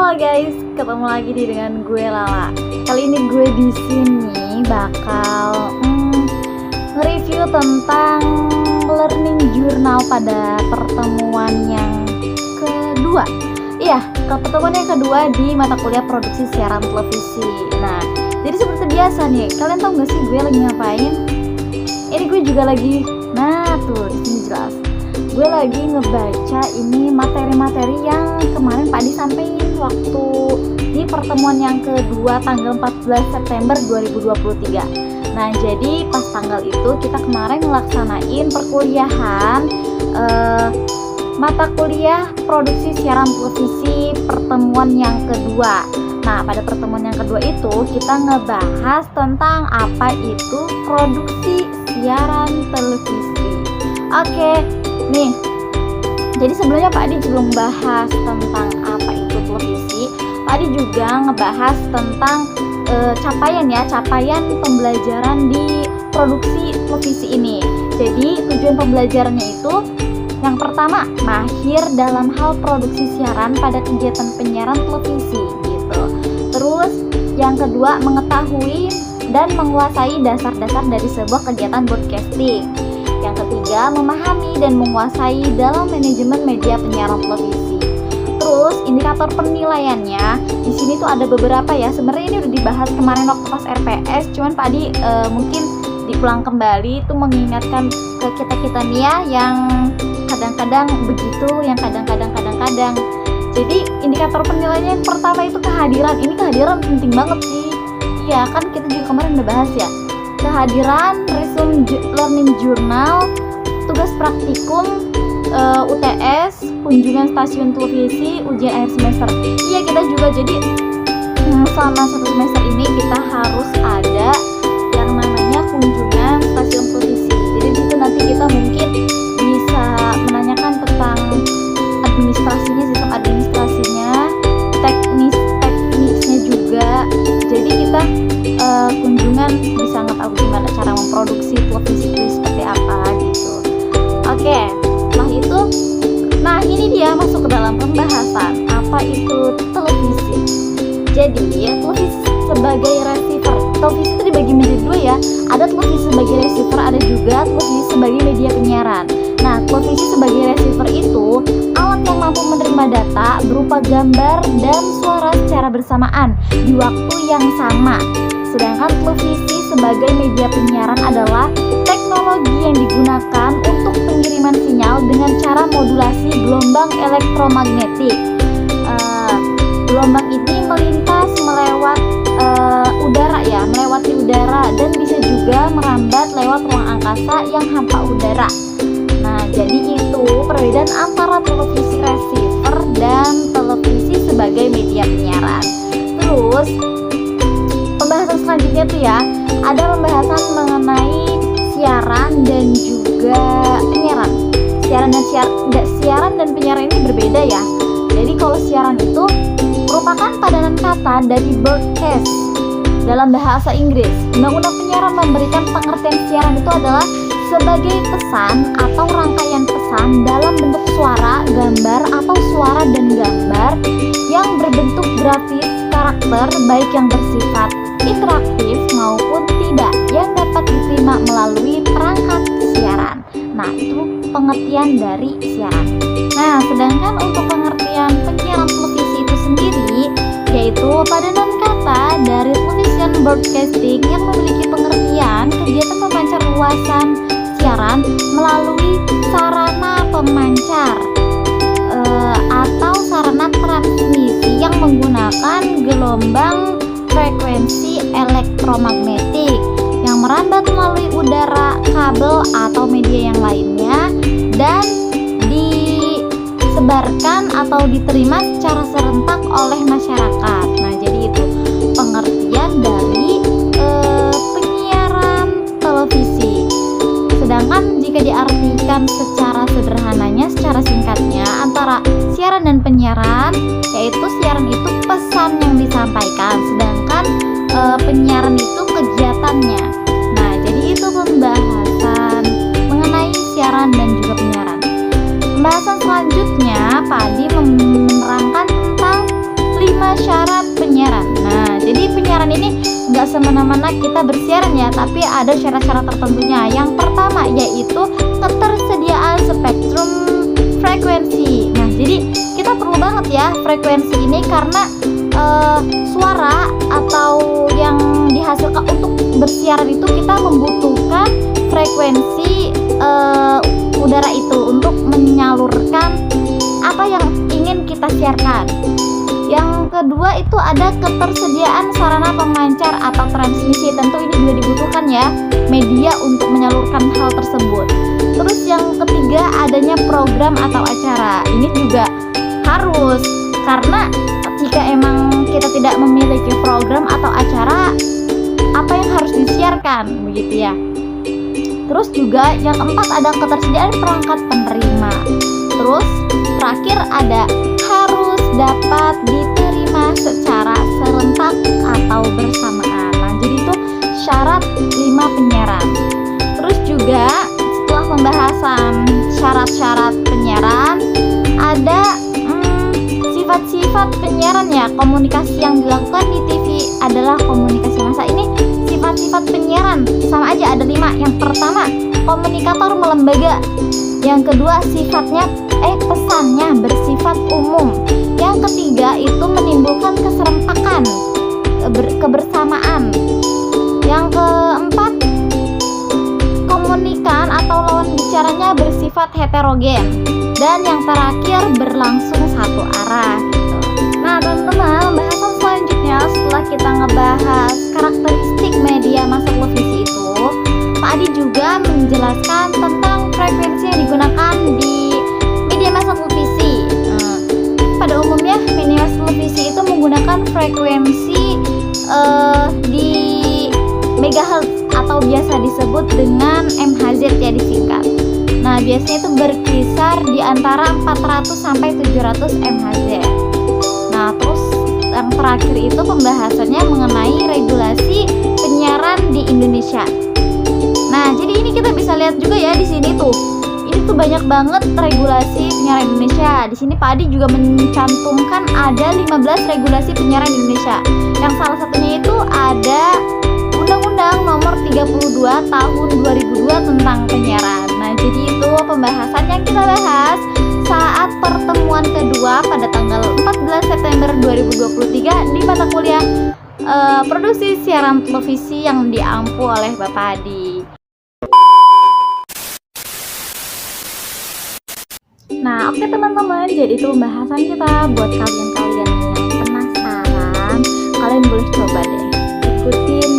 Halo guys, ketemu lagi dengan gue Lala. Kali ini gue di sini bakal nge-review tentang learning journal pada pertemuan yang kedua. Iya, pertemuan yang kedua di mata kuliah produksi siaran televisi. Nah, jadi seperti biasa nih, kalian tahu gak sih gue lagi ngapain? Ini gue juga lagi, tuh di sini jelas. Gue lagi ngebaca ini materi-materi yang kemarin Pak Di sampaikan waktu di pertemuan yang kedua tanggal 14 September 2023. Nah, jadi pas tanggal itu kita kemarin ngelaksanain perkuliahan mata kuliah produksi siaran televisi pertemuan yang kedua. Nah, pada pertemuan yang kedua itu kita ngebahas tentang apa itu produksi siaran televisi. Oke, nih, jadi sebelumnya Pak Adi sebelum bahas tentang apa itu televisi, Pak Adi juga ngebahas tentang capaian pembelajaran di produksi televisi ini. Jadi tujuan pembelajarannya itu yang pertama, mahir dalam hal produksi siaran pada kegiatan penyiaran televisi gitu. Terus yang kedua, mengetahui dan menguasai dasar-dasar dari sebuah kegiatan broadcasting. Yang ketiga, memahami dan menguasai dalam manajemen media penyiaran televisi. Terus indikator penilaiannya di sini tuh ada beberapa ya. Sebenarnya ini udah dibahas kemarin waktu pas RPS, cuman Pak Adi mungkin dipulang kembali itu mengingatkan ke kita nih ya, yang kadang-kadang begitu, yang kadang-kadang. Jadi indikator penilaiannya yang pertama itu kehadiran. Ini kehadiran penting banget sih. Iya kan, kita juga kemarin udah bahas ya. Kehadiran, resume learning journal, tugas praktikum, UTS, kunjungan stasiun televisi, ujian akhir semester. Iya, kita juga jadi selama satu semester ini kita harus ada yang namanya kunjungan stasiun televisi. Jadi disitu nanti kita mungkin bisa menanyakan tentang administrasinya, sistem administrasinya, teknisnya juga. Jadi kita kunjungan bisa tahu gimana cara memproduksi televisi itu seperti apa gitu. Oke, setelah itu, nah ini dia masuk ke dalam pembahasan apa itu televisi. Jadi ya, televisi sebagai receiver. Televisi itu dibagi menjadi dua ya. Ada televisi sebagai receiver, ada juga televisi sebagai media penyiaran. Nah, televisi sebagai receiver itu alat yang mampu menerima data berupa gambar dan suara secara bersamaan di waktu yang sama. Sedangkan televisi sebagai media penyiaran adalah teknologi yang digunakan untuk pengiriman sinyal dengan cara modulasi gelombang elektromagnetik. Gelombang ini melintas melewati udara dan bisa juga merambat lewat ruang angkasa yang hampa udara. Nah, jadi itu perbedaan antara televisi receiver dan televisi sebagai media penyiaran. Terus pembahasan selanjutnya tuh ya, ada pembahasan mengenai siaran dan juga penyiaran. Siaran dan penyiaran ini berbeda ya. Jadi kalau siaran itu merupakan padanan kata dari broadcast dalam bahasa Inggris. Undang-undang penyiaran memberikan pengertian siaran itu adalah sebagai pesan atau rangkaian pesan dalam bentuk suara, gambar, atau suara dan gambar yang berbentuk grafis karakter, baik yang bersifat interaktif maupun tidak, yang dapat diterima melalui perangkat siaran. Nah, itu pengertian dari siaran. Nah, sedangkan untuk pengertian penyiaran televisi itu sendiri, yaitu padanan kata dari television broadcasting yang memiliki pengertian kegiatan pemancar luasan siaran melalui sarana pemancar atau sarana transmisi yang menggunakan gelombang frekuensi elektromagnetik yang merambat melalui udara, kabel, atau media yang lainnya dan disebarkan atau diterima secara serentak oleh masyarakat. Nah, jadi itu pengertian dari penyiaran televisi. Sedangkan jika diartikan secara sederhananya, secara singkatnya, antara siaran dan penyiaran, yaitu siaran itu pesan yang disampaikan, sedangkan penyiaran itu kegiatannya. Nah, jadi itu pembahasan mengenai siaran dan juga penyiaran. Pembahasan selanjutnya, Pak Adi menerangkan tentang 5 penyiaran ini nggak semena-mena kita bersiaran ya, tapi ada syarat-syarat tertentunya. Yang pertama yaitu ketersediaan spektrum frekuensi. Nah, jadi kita perlu banget ya frekuensi ini karena suara atau yang dihasilkan untuk bersiaran itu kita membutuhkan frekuensi udara itu untuk menyalurkan apa yang ingin kita siarkan. Yang kedua itu ada ketersediaan sarana pemancar atau transmisi. Tentu ini juga dibutuhkan ya media untuk menyalurkan hal tersebut. Terus yang ketiga adanya program atau acara. Ini juga harus, karena jika emang kita tidak memiliki program atau acara, apa yang harus disiarkan begitu ya. Terus juga yang keempat ada ketersediaan perangkat penerima. Terus terakhir ada harus dapat diterima secara serentak atau bersamaan. Nah, jadi itu syarat 5 penyiaran. Terus juga setelah pembahasan syarat-syarat penyiaran, ada sifat-sifat penyiaran ya. Komunikasi yang dilakukan di TV adalah komunikasi massa. Ini sifat-sifat penyiaran sama aja, ada 5. Yang pertama, komunikator melembaga. Yang kedua, pesannya bersifat umum. Yang ketiga itu menimbulkan keserempakan, kebersamaan. Yang keempat, komunikan atau lawan bicaranya bersifat heterogen. Dan yang terakhir berlangsung satu arah gitu. Nah teman-teman, pembahasan selanjutnya setelah kita ngebahas karakteristik media massa televisi itu, Pak Adi juga menjelaskan tentang frekuensi yang digunakan di media massa televisi. Pada umumnya media massa televisi itu menggunakan frekuensi di megahertz atau biasa disebut dengan MHz ya disingkat. Nah, biasanya itu berkisar di antara 400 sampai 700 MHz. Nah, terus yang terakhir itu pembahasannya mengenai regulasi penyiaran di Indonesia. Nah, jadi ini kita bisa lihat juga ya di sini tuh. Ini tuh banyak banget regulasi penyiaran Indonesia. Di sini Pak Adi juga mencantumkan ada 15 regulasi penyiaran Indonesia. Yang salah satunya itu ada Undang-Undang Nomor 32 Tahun 2002 tentang penyiaran. Nah, jadi itu pembahasan yang kita bahas saat pertemuan kedua pada tanggal 14 September 2023 di mata kuliah produksi siaran televisi yang diampu oleh Bapak Adi. Nah, oke teman-teman, jadi itu pembahasan kita. Buat kalian-kalian yang penasaran, kalian boleh coba deh ikutin